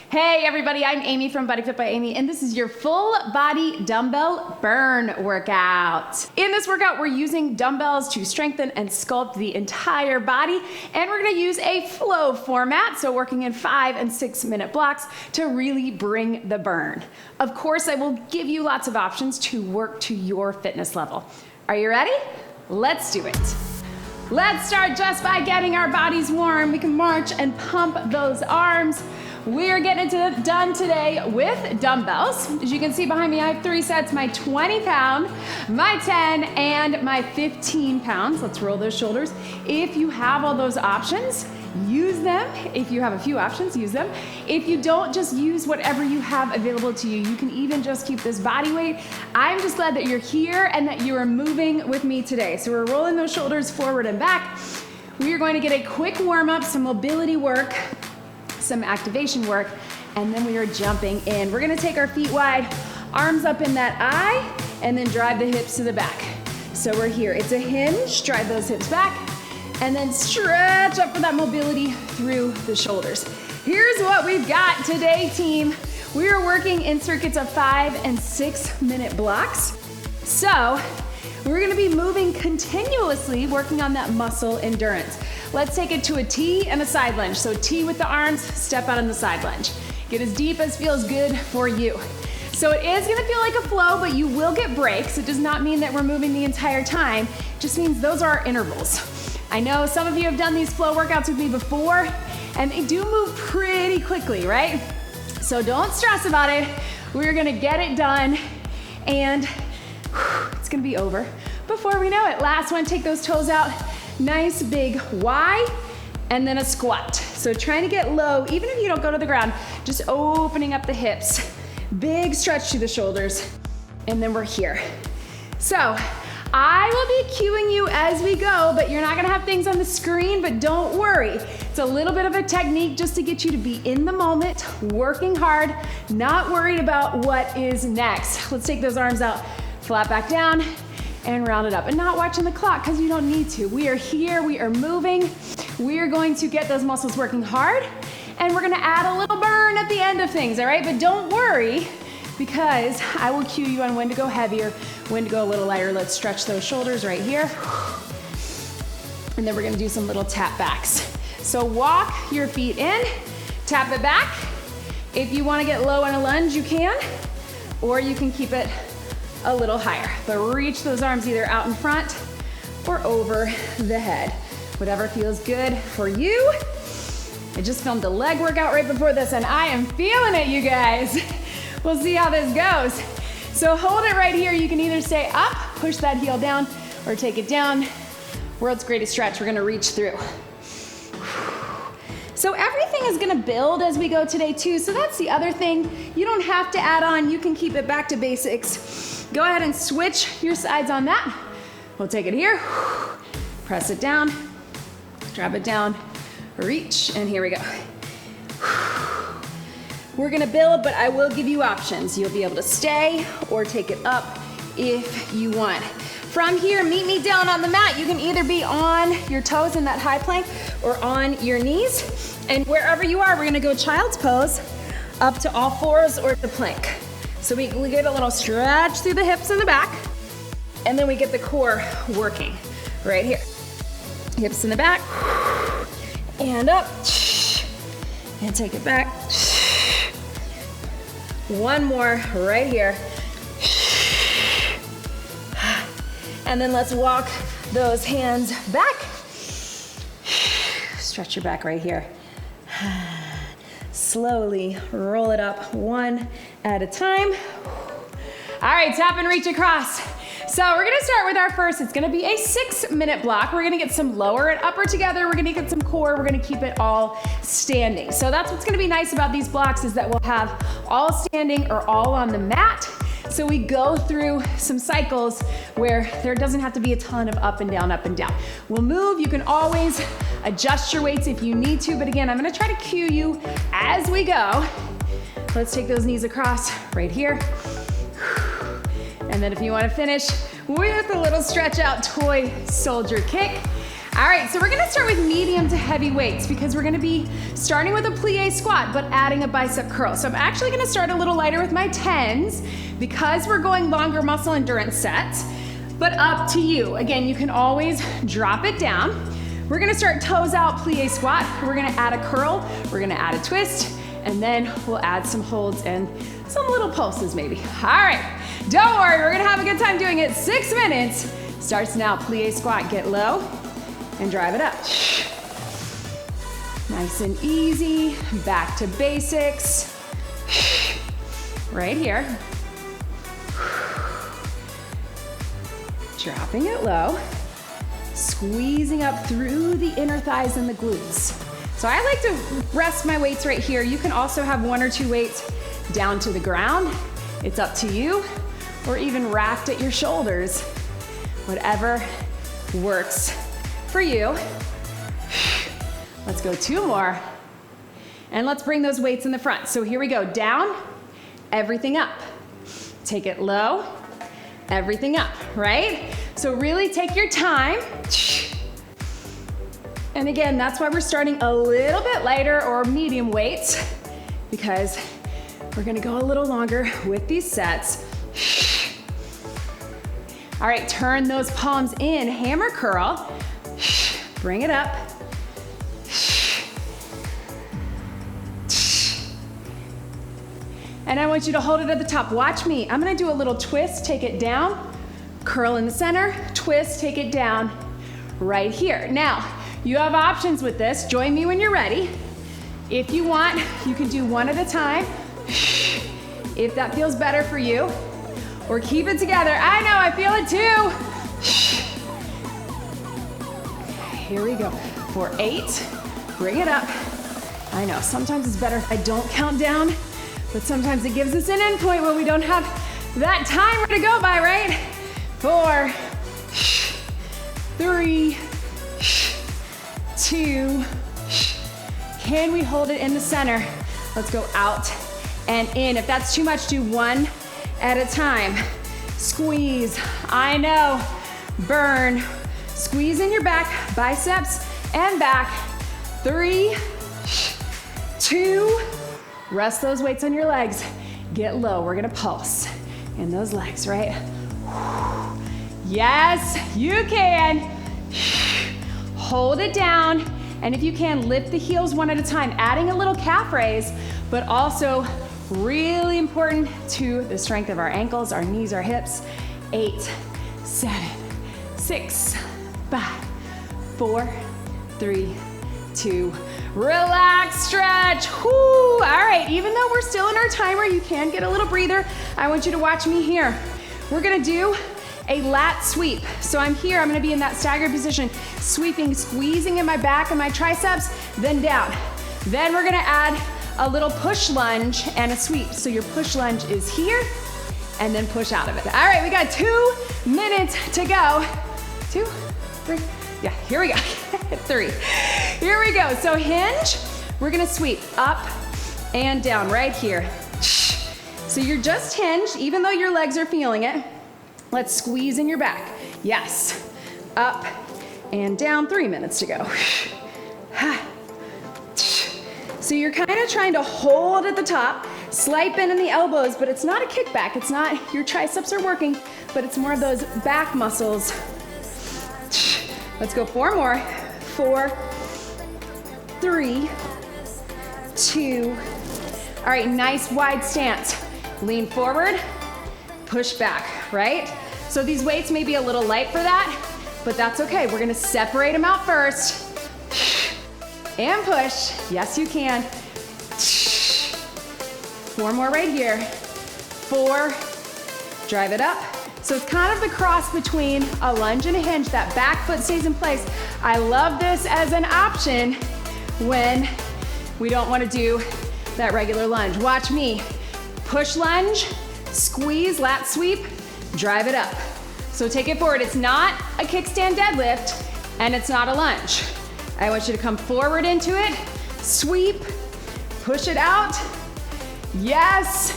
Hey everybody, I'm Amy from BodyFit by Amy, and this is your full body dumbbell burn workout. In this workout, we're using dumbbells to strengthen and sculpt the entire body, and we're gonna use a flow format, so working in 5 and 6 minute blocks to really bring the burn. Of course, I will give you lots of options to work to your fitness level. Are you ready? Let's do it. Let's start just by getting our bodies warm. We can march and pump those arms. We're getting it done today with dumbbells. As you can see behind me, I have 3 sets, my 20 pound, my 10, and my 15 pounds. Let's roll those shoulders. If you have all those options, use them. If you have a few options, use them. If you don't, just use whatever you have available to you. You can even just keep this body weight. I'm just glad that you're here and that you are moving with me today. So we're rolling those shoulders forward and back. We are going to get a quick warm up, some mobility work, some activation work, and then we are jumping in. We're gonna take our feet wide, arms up in that I, and then drive the hips to the back. So we're here. It's a hinge, drive those hips back, and then stretch up for that mobility through the shoulders. Here's what we've got today, team. We are working in circuits of 5 and 6 minute blocks. So we're gonna be moving continuously, working on that muscle endurance. Let's take it to a T and a side lunge. So T with the arms, step out on the side lunge. Get as deep as feels good for you. So it is gonna feel like a flow, but you will get breaks. It does not mean that we're moving the entire time. It just means those are intervals. I know some of you have done these flow workouts with me before, and they do move pretty quickly, right? So don't stress about it. We're gonna get it done, and it's gonna be over before we know it. Last one, take those toes out. Nice big Y, and then a squat. So trying to get low, even if you don't go to the ground, just opening up the hips. Big stretch to the shoulders, and then we're here. So I will be cueing you as we go, but you're not gonna have things on the screen, but don't worry. It's a little bit of a technique just to get you to be in the moment, working hard, not worried about what is next. Let's take those arms out, flat back down, and round it up. And not watching the clock, because you don't need to. We are here, we are moving. We are going to get those muscles working hard, and we're gonna add a little burn at the end of things, all right? But don't worry, because I will cue you on when to go heavier, when to go a little lighter. Let's stretch those shoulders right here. And then we're gonna do some little tap backs. So walk your feet in, tap it back. If you wanna get low on a lunge, you can, or you can keep it a little higher, but reach those arms either out in front or over the head. Whatever feels good for you. I just filmed a leg workout right before this, and I am feeling it, you guys. We'll see how this goes. So hold it right here. You can either stay up, push that heel down, or take it down. World's greatest stretch. We're gonna reach through. So everything is gonna build as we go today too, so that's the other thing. You don't have to add on, you can keep it back to basics. Go ahead and switch your sides on that. We'll take it here, press it down, drop it down, reach, and here we go. We're gonna build, but I will give you options. You'll be able to stay or take it up if you want. From here, meet me down on the mat. You can either be on your toes in that high plank or on your knees. And wherever you are, we're gonna go child's pose up to all fours or the plank. So we get a little stretch through the hips and the back, and then we get the core working right here. Hips in the back, and up, and take it back. One more right here. And then let's walk those hands back. Stretch your back right here. Slowly roll it up one at a time. All right, tap and reach across. So we're gonna start with our first, it's gonna be a 6 minute block. We're gonna get some lower and upper together. We're gonna get some core. We're gonna keep it all standing. So that's what's gonna be nice about these blocks is that we'll have all standing or all on the mat. So we go through some cycles where there doesn't have to be a ton of up and down, up and down. We'll move, you can always adjust your weights if you need to, but again, I'm gonna try to cue you as we go. Let's take those knees across right here. And then if you wanna finish with a little stretch out toy soldier kick. All right, so we're gonna start with medium to heavy weights because we're gonna be starting with a plie squat, but adding a bicep curl. So I'm actually gonna start a little lighter with my 10s because we're going longer muscle endurance sets, but up to you. Again, you can always drop it down. We're gonna start toes out plie squat. We're gonna add a curl, we're gonna add a twist, and then we'll add some holds and some little pulses maybe. All right, don't worry, we're gonna have a good time doing it. 6 minutes. Starts now, plie squat, get low and drive it up. Nice and easy, back to basics. Right here. Dropping it low, squeezing up through the inner thighs and the glutes. So I like to rest my weights right here. You can also have 1 or 2 weights down to the ground. It's up to you, or even racked at your shoulders. Whatever works for you. Let's go 2 more. And let's bring those weights in the front. So here we go, down, everything up. Take it low, everything up, right? So really take your time. And again, that's why we're starting a little bit lighter or medium weights, because we're gonna go a little longer with these sets. All right, turn those palms in, hammer curl. Bring it up. And I want you to hold it at the top. Watch me. I'm gonna do a little twist, take it down, curl in the center, twist, take it down, right here. Now, you have options with this. Join me when you're ready. If you want, you can do 1 at a time, if that feels better for you, or keep it together. I know, I feel it too. Here we go. For 8, bring it up. I know, sometimes it's better if I don't count down, but sometimes it gives us an endpoint when we don't have that timer to go by, right? 4, 3, 2, can we hold it in the center? Let's go out and in. If that's too much, do 1 at a time. Squeeze, I know, burn. Squeeze in your back, biceps and back. 3, 2, rest those weights on your legs. Get low, we're gonna pulse in those legs, right? Yes, you can. Hold it down, and if you can, lift the heels 1 at a time, adding a little calf raise, but also really important to the strength of our ankles, our knees, our hips. 8, 7, 6, 5, 4, 3, 2, relax, stretch. Whoo. All right, even though we're still in our timer, you can get a little breather. I want you to watch me here. We're gonna do a lat sweep. So I'm here, I'm gonna be in that staggered position, sweeping, squeezing in my back and my triceps, then down. Then we're gonna add a little push lunge and a sweep. So your push lunge is here, and then push out of it. All right, we got 2 minutes to go. 2, 3, yeah, here we go. 3, here we go. So hinge, we're gonna sweep up and down right here. So you're just hinged, even though your legs are feeling it. Let's squeeze in your back. Yes, up and down, 3 minutes to go. So you're kind of trying to hold at the top, slight bend in the elbows, but it's not a kickback. It's not, your triceps are working, but it's more of those back muscles. Let's go 4 more. 4, 3, 2. All right, nice wide stance. Lean forward, push back, right? So these weights may be a little light for that, but that's okay. We're gonna separate them out first. And push, yes you can. 4 more right here. 4, drive it up. So it's kind of the cross between a lunge and a hinge. That back foot stays in place. I love this as an option when we don't want to do that regular lunge. Watch me. Push lunge, squeeze, lat sweep, drive it up. So take it forward. It's not a kickstand deadlift, and it's not a lunge. I want you to come forward into it, sweep, push it out. Yes.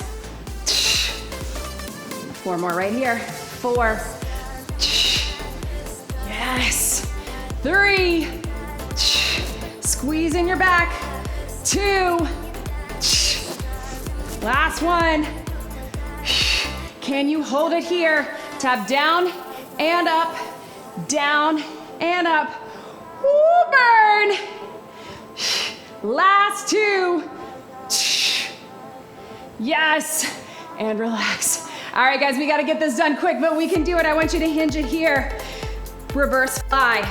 4 more right here. 4. Yes. 3, squeeze in your back, 2, last one. Can you hold it here? Tap down and up, down and up. Woo, burn. Last 2. Yes, and relax. All right, guys, we gotta get this done quick, but we can do it. I want you to hinge it here. Reverse fly.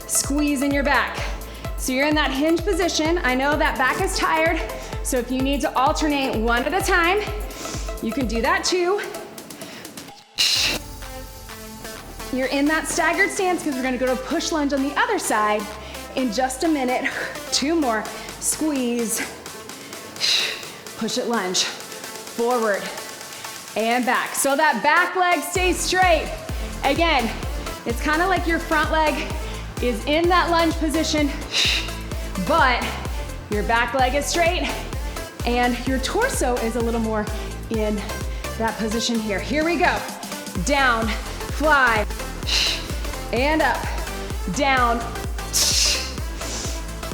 Squeeze in your back. So you're in that hinge position. I know that back is tired, so if you need to alternate one at a time, you can do that too. You're in that staggered stance because we're gonna go to push lunge on the other side in just a minute. 2 more. Squeeze. Push it, lunge. Forward and back. So that back leg stays straight. Again, it's kind of like your front leg is in that lunge position, but your back leg is straight and your torso is a little more in that position here. Here we go. Down, fly, and up, down.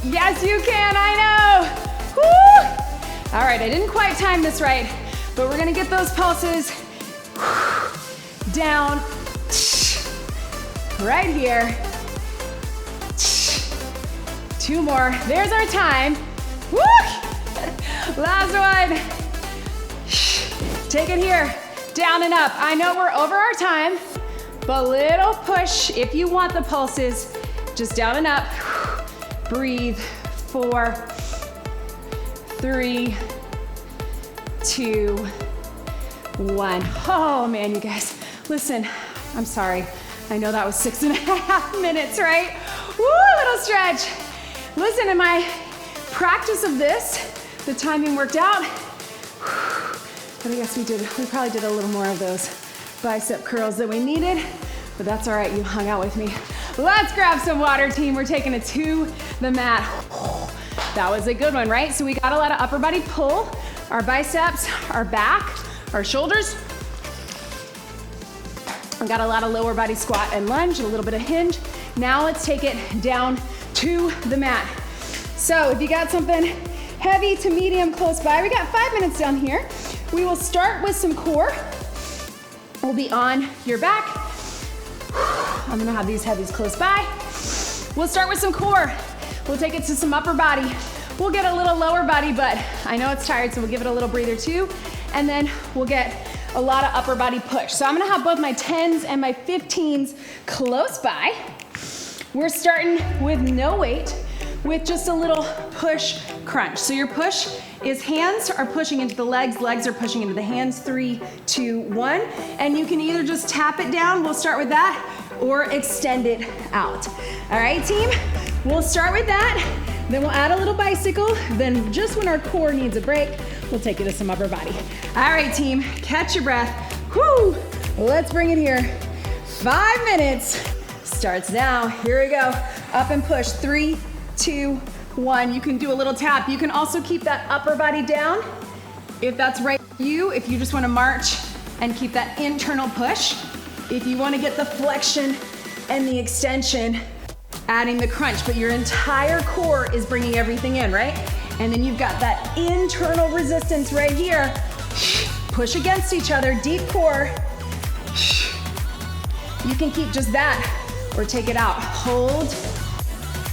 Yes, you can, I know. Woo! All right, I didn't quite time this right, but we're gonna get those pulses. Down, right here. 2 more, there's our time. Woo! Last one. Take it here, down and up. I know we're over our time, but little push if you want the pulses. Just down and up. Breathe, 4, 3, 2, 1. Oh man, you guys, listen, I'm sorry. I know that was 6.5 minutes, right? Woo, little stretch. Listen, in my practice of this, the timing worked out. But I guess we probably did a little more of those bicep curls that we needed, but that's all right, you hung out with me. Let's grab some water, team. We're taking it to the mat. That was a good one, right? So we got a lot of upper body pull, our biceps, our back, our shoulders. We got a lot of lower body squat and lunge, a little bit of hinge. Now let's take it down to the mat. So if you got something heavy to medium close by, we got 5 minutes down here. We will start with some core. We'll be on your back. I'm gonna have these heavies close by. We'll start with some core. We'll take it to some upper body. We'll get a little lower body, but I know it's tired, so we'll give it a little breather too. And then we'll get a lot of upper body push. So I'm gonna have both my 10s and my 15s close by. We're starting with no weight, with just a little push crunch. So your push is hands are pushing into the legs, legs are pushing into the hands. 3, 2, 1. And you can either just tap it down, we'll start with that, or extend it out. All right, team? We'll start with that, then we'll add a little bicycle, then just when our core needs a break, we'll take it to some upper body. All right, team, catch your breath. Whoo! Let's bring it here. 5 minutes. Starts now. Here we go. Up and push. 3, 2, 1. You can do a little tap. You can also keep that upper body down if that's right for you, if you just want to march and keep that internal push. If you want to get the flexion and the extension, adding the crunch, but your entire core is bringing everything in, right? And then you've got that internal resistance right here. Push against each other, deep core. You can keep just that or take it out. Hold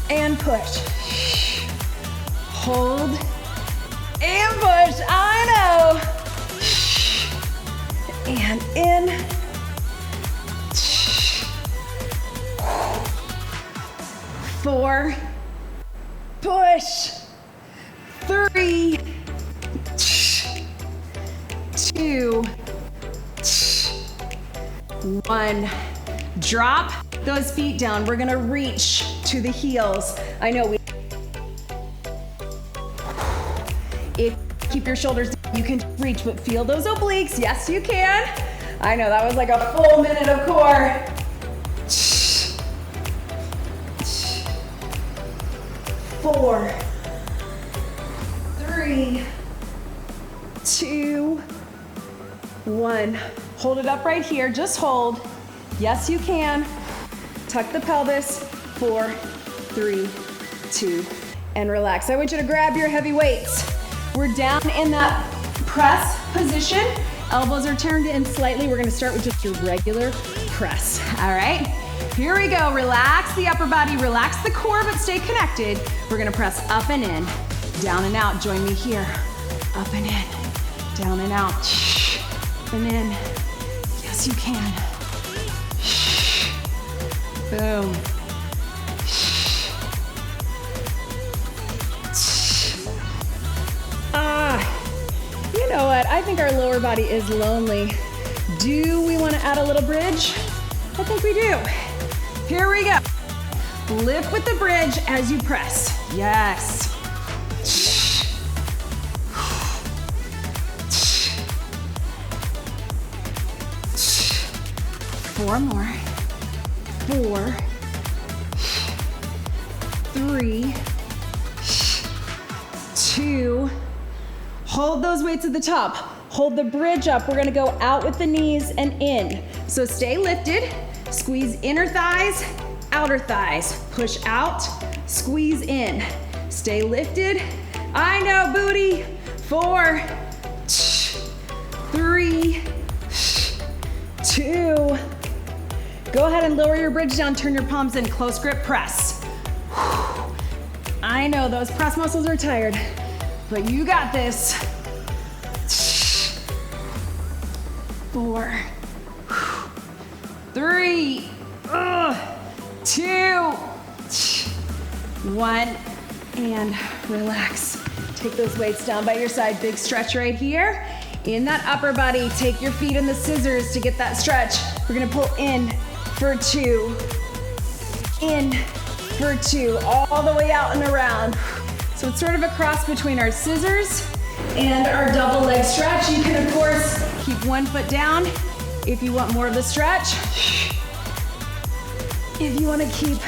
and push. Hold and push. I know. And in. 4, push. 3, 2, 1. Drop those feet down. We're gonna reach to the heels. I know if you keep your shoulders down, you can reach, but feel those obliques. Yes, you can. I know that was like a full minute of core. 4, 3, 2, 1. Hold it up right here, just hold. Yes, you can. Tuck the pelvis, 4, 3, 2, and relax. I want you to grab your heavy weights. We're down in that press position. Elbows are turned in slightly. We're gonna start with just your regular press, all right? Here we go. Relax the upper body, relax the core, but stay connected. We're gonna press up and in, down and out. Join me here. Up and in, down and out. Up and in. Yes, you can. Boom. You know what? I think our lower body is lonely. Do we want to add a little bridge? I think we do. Here we go. Lift with the bridge as you press. Yes. 4 more. 4, 3, 2. Hold those weights at the top. Hold the bridge up. We're gonna go out with the knees and in. So stay lifted. Squeeze inner thighs, outer thighs. Push out, squeeze in. Stay lifted. I know, booty. 4, 3, 2. Go ahead and lower your bridge down. Turn your palms in. Close grip press. I know those press muscles are tired, but you got this. 4, 3, 2, 1, and relax. Take those weights down by your side. Big stretch right here. In that upper body, take your feet in the scissors to get that stretch. We're gonna pull in for 2, in for 2, all the way out and around. So it's sort of a cross between our scissors and our double leg stretch. You can, of course, keep one foot down if you want more of the stretch. If you want to keep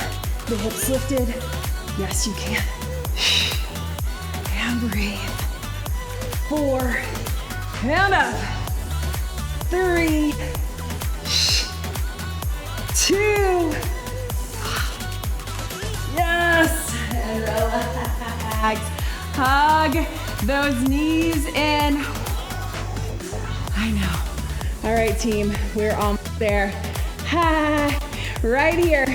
the hips lifted, yes, you can. And breathe. 4, and up. 3, 2, yes, and relax. Hug those knees in. I know. All right, team, we're almost there. Right here.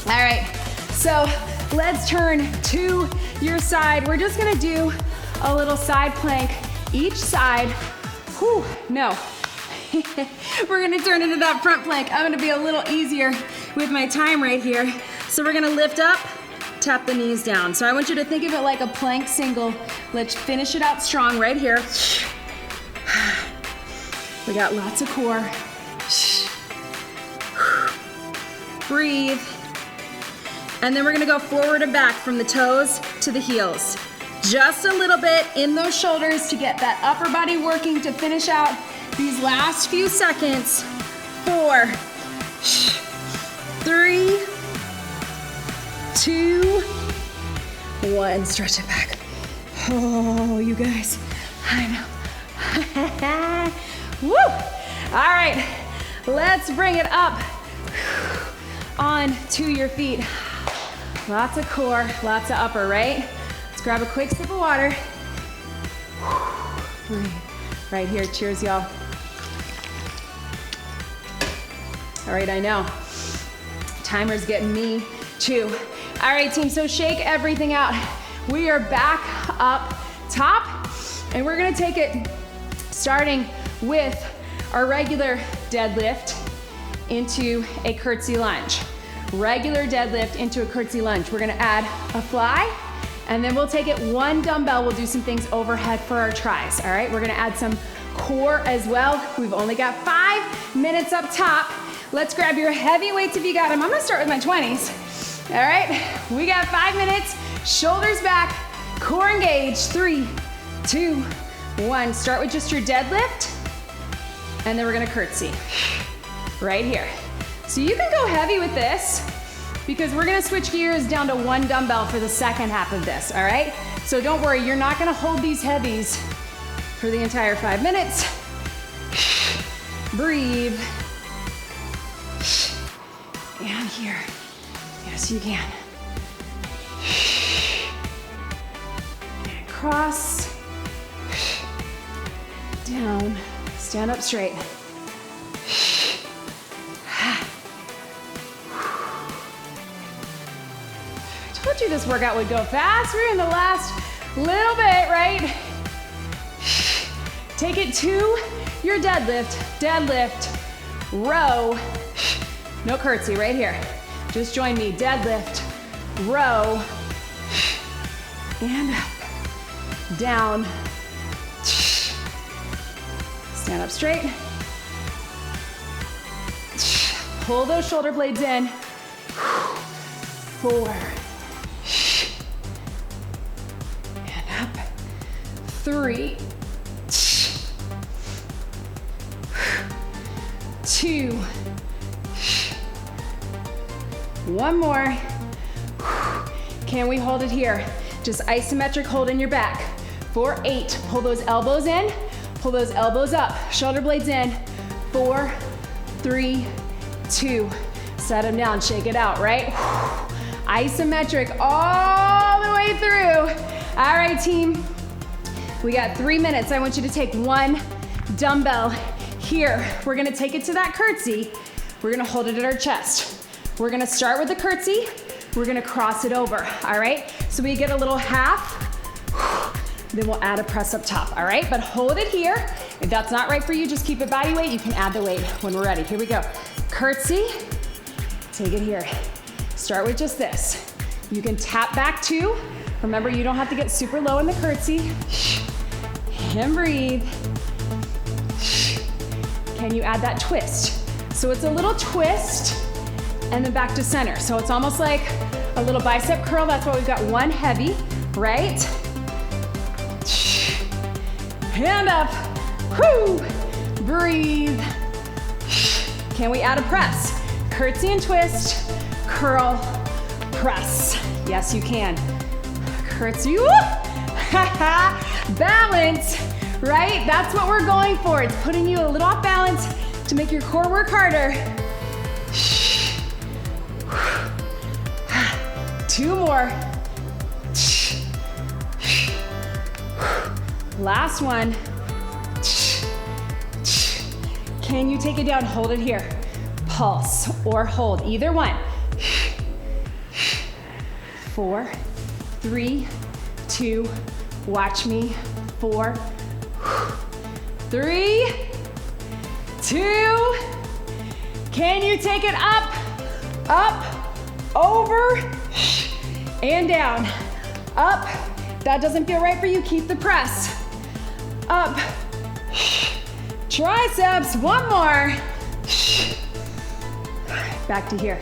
All right, so let's turn to your side. We're just gonna do a little side plank each side. Whew, no. We're gonna turn into that front plank. I'm gonna be a little easier with my time right here. So we're gonna lift up, tap the knees down. So I want you to think of it like a plank single. Let's finish it out strong right here. We got lots of core. Breathe. And then we're gonna go forward and back from the toes to the heels. Just a little bit in those shoulders to get that upper body working to finish out these last few seconds. 4, 3, 2, 1. Stretch it back. Oh, you guys, I know. Woo! All right, let's bring it up on to your feet. Lots of core, lots of upper, right? Let's grab a quick sip of water. Breathe. Right here, cheers, y'all. All right, I know. Timer's getting me too. All right, team, so shake everything out. We are back up top, and we're gonna take it starting with our regular deadlift into a curtsy lunge. Regular deadlift into a curtsy lunge. We're gonna add a fly, and then we'll take it one dumbbell. We'll do some things overhead for our tries, all right? We're gonna add some core as well. We've only got 5 minutes up top. Let's grab your heavy weights if you got them. I'm gonna start with my 20s. All right, we got 5 minutes. Shoulders back, core engaged. 3, 2, 1. Start with just your deadlift, and then we're gonna curtsy right here. So you can go heavy with this because we're gonna switch gears down to one dumbbell for the second half of this, all right? So don't worry, you're not gonna hold these heavies for the entire 5 minutes. Breathe. And here, Yes, you can. And cross. Down. Stand up straight. I told you this workout would go fast. We're in the last little bit, right? Take it to your deadlift. Deadlift. Row. No curtsy right here. Just join me. Deadlift. Row. And up. Down. Stand up straight. Pull those shoulder blades in. 4. And up. 3. 2. 1 more. Can we hold it here? Just isometric hold in your back. For 8. Pull those elbows in. Pull those elbows up. Shoulder blades in. 4, 3, 2. Set them down. Shake it out, right? Isometric all the way through. All right, team. We got 3 minutes. I want you to take 1 dumbbell here. We're gonna take it to that curtsy. We're gonna hold it at our chest. We're gonna start with the curtsy. We're gonna cross it over, all right? So we get a little half, then we'll add a press up top, all right? But hold it here. If that's not right for you, just keep it body weight. You can add the weight when we're ready. Here we go. Curtsy, take it here. Start with just this. You can tap back too. Remember, you don't have to get super low in the curtsy. And breathe. Can you add that twist? So it's a little twist and then back to center. So it's almost like a little bicep curl. That's why we've got 1 heavy, right? Hand up. Whoo! Breathe. Can we add a press? Curtsy and twist, curl, press. Yes, you can. Curtsy, woo! Balance, right? That's what we're going for. It's putting you a little off balance to make your core work harder. 2 more. Last one. Can you take it down? Hold it here. Pulse or hold, either one. 4, 3, 2, watch me. 4, 3, 2. Can you take it up, up, over, and down? Up. That doesn't feel right for you, keep the press. Up. Triceps, 1 more. Back to here.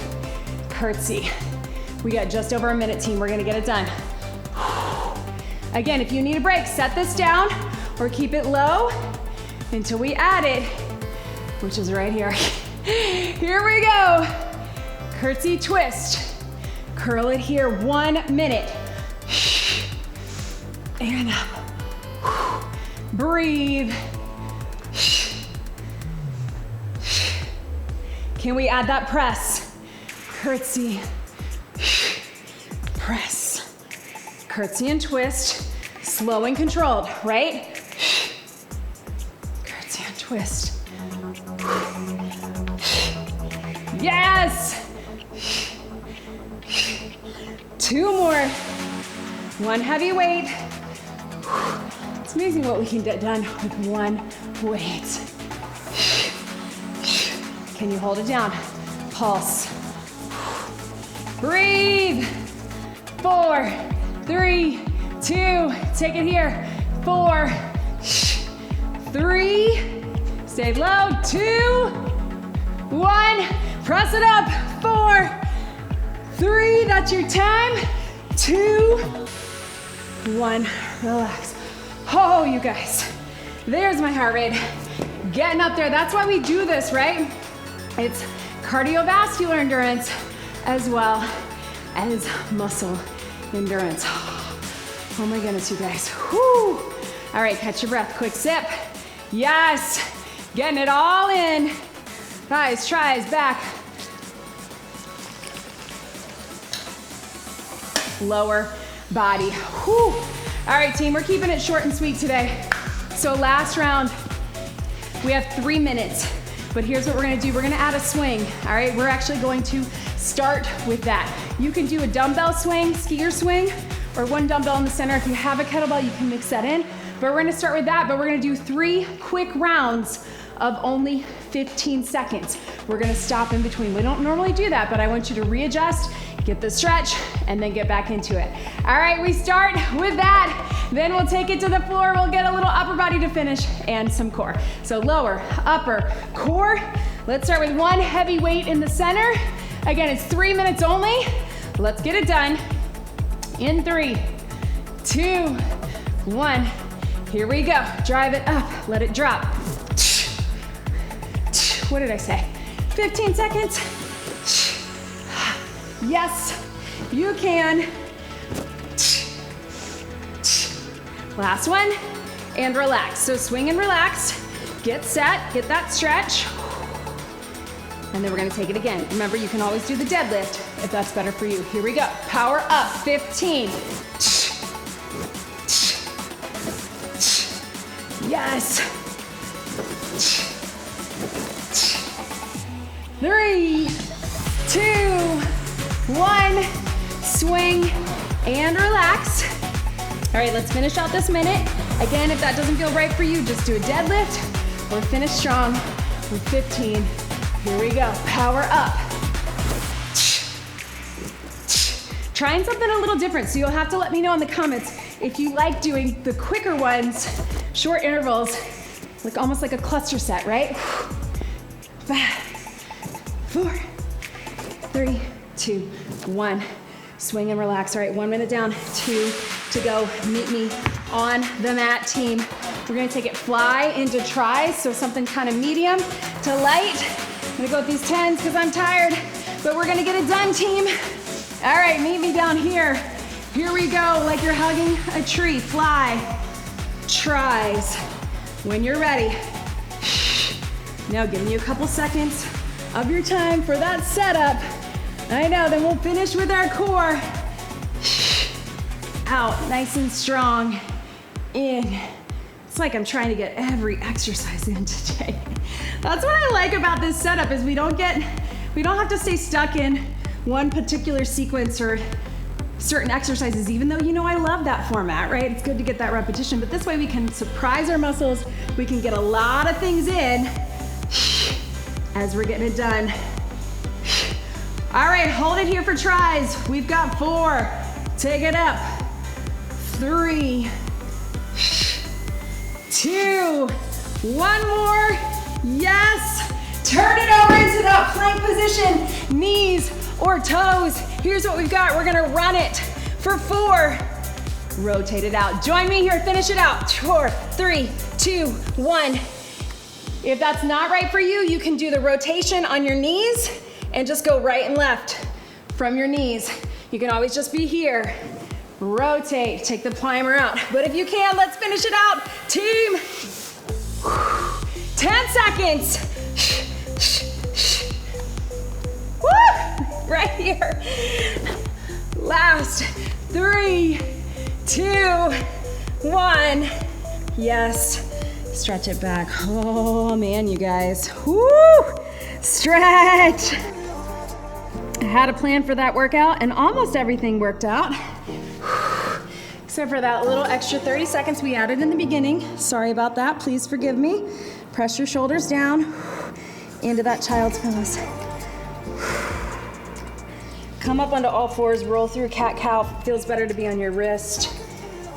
Curtsy. We got just over a minute, team. We're gonna get it done. Again, if you need a break, set this down or keep it low until we add it, which is right here. Here we go. Curtsy twist. Curl it here, 1 minute. And up. Breathe. Can we add that press? Curtsy, press. Curtsy and twist, slow and controlled, right? Curtsy and twist. Yes! 2 more. 1 heavy weight. It's amazing what we can get done with 1 weight. Can you hold it down? Pulse. Breathe. 4, 3, 2, take it here. 4, 3, stay low. 2, 1, press it up. 4, 3, that's your time. 2, 1, relax. Oh, you guys, there's my heart rate. Getting up there, that's why we do this, right? It's cardiovascular endurance as well as muscle endurance. Oh my goodness, you guys. Whew. All right, catch your breath, quick sip. Yes, getting it all in. Guys, tries, back. lower body. Whew. All right, team, we're keeping it short and sweet today. So last round, we have 3 minutes, but here's what we're gonna do. We're gonna add a swing, all right? We're actually going to start with that. You can do a dumbbell swing, skier swing, or one dumbbell in the center. If you have a kettlebell, you can mix that in. But we're gonna start with that, but we're gonna do 3 quick rounds of only 15 seconds. We're gonna stop in between. We don't normally do that, but I want you to readjust, get the stretch, and then get back into it. All right, we start with that. Then we'll take it to the floor. We'll get a little upper body to finish and some core. So lower, upper, core. Let's start with one heavy weight in the center. Again, it's 3 minutes only. Let's get it done. In 3, 2, 1. Here we go. Drive it up, let it drop. What did I say? 15 seconds. Yes, you can. Last one, and relax. So swing and relax. Get set, get that stretch. And then we're gonna take it again. Remember, you can always do the deadlift if that's better for you. Here we go. Power up, 15. Yes. 3, 2, 1. Swing and relax. All right, let's finish out this minute. Again, if that doesn't feel right for you, just do a deadlift or finish strong with 15. Here we go, power up. Trying something a little different, so you'll have to let me know in the comments if you like doing the quicker ones, short intervals, like almost like a cluster set, right? 5, 4, 3, 2, 1. Swing and relax. All right, 1 minute down, 2 to go. Meet me on the mat, team. We're gonna take it fly into tries, so something kind of medium to light. I'm gonna go with these 10s because I'm tired, but we're gonna get it done, team. All right, meet me down here. Here we go, like you're hugging a tree. Fly, tries. When you're ready. Now giving you a couple seconds of your time for that setup. I know, then we'll finish with our core. Out, nice and strong. In. It's like I'm trying to get every exercise in today. That's what I like about this setup is we don't have to stay stuck in one particular sequence or certain exercises, even though you know I love that format, right? It's good to get that repetition, but this way we can surprise our muscles. We can get a lot of things in as we're getting it done. All right, hold it here for tries. We've got 4. Take it up. 3, 2, 1 more. Yes. Turn it over into that plank position. Knees or toes. Here's what we've got. We're gonna run it for 4. Rotate it out. Join me here. Finish it out. 4, 3, 2, 1. If that's not right for you, you can do the rotation on your knees and just go right and left from your knees. You can always just be here. Rotate, take the primer out. But if you can, let's finish it out. Team, 10 seconds. Woo! Right here. Last, 3, 2, 1. Yes, stretch it back. Oh man, you guys. Woo! Stretch. I had a plan for that workout and almost everything worked out. Except for that little extra 30 seconds we added in the beginning. Sorry about that, please forgive me. Press your shoulders down into that child's pose. Come up onto all fours, roll through cat-cow. Feels better to be on your wrist.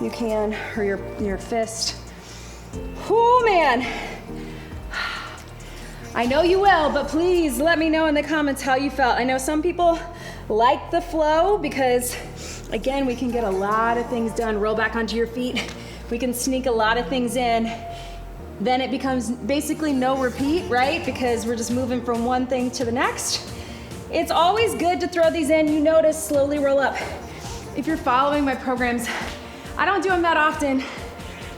You can, or your fist. Oh man. I know you will, but please let me know in the comments how you felt. I know some people like the flow because, again, we can get a lot of things done. Roll back onto your feet. We can sneak a lot of things in. Then it becomes basically no repeat, right? Because we're just moving from one thing to the next. It's always good to throw these in. You notice, slowly roll up. If you're following my programs, I don't do them that often.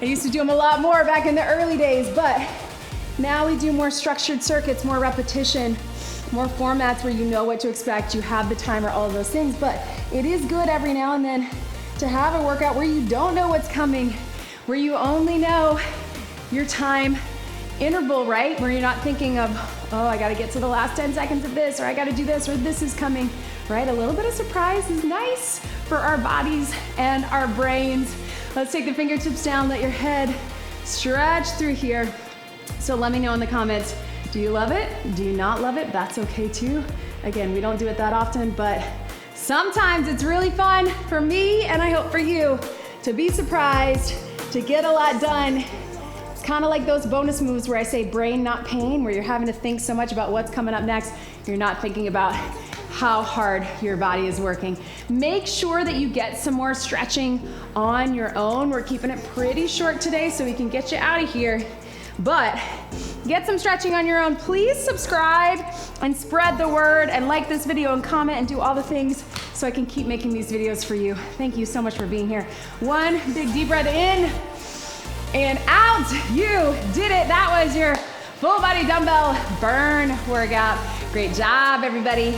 I used to do them a lot more back in the early days, but now we do more structured circuits, more repetition. more formats where you know what to expect, you have the timer, all of those things, but it is good every now and then to have a workout where you don't know what's coming, where you only know your time interval, right? Where you're not thinking of, oh, I gotta get to the last 10 seconds of this, or I gotta do this, or this is coming, right? A little bit of surprise is nice for our bodies and our brains. Let's take the fingertips down, let your head stretch through here. So let me know in the comments, do you love it? Do you not love it? That's okay too. Again, we don't do it that often, but sometimes it's really fun for me, and I hope for you, to be surprised, to get a lot done. It's kind of like those bonus moves where I say brain, not pain, where you're having to think so much about what's coming up next, you're not thinking about how hard your body is working. Make sure that you get some more stretching on your own. We're keeping it pretty short today so we can get you out of here, but get some stretching on your own. Please subscribe and spread the word and like this video and comment and do all the things so I can keep making these videos for you. Thank you so much for being here. One big deep breath in and out. You did it. That was your full body dumbbell burn workout. Great job, everybody.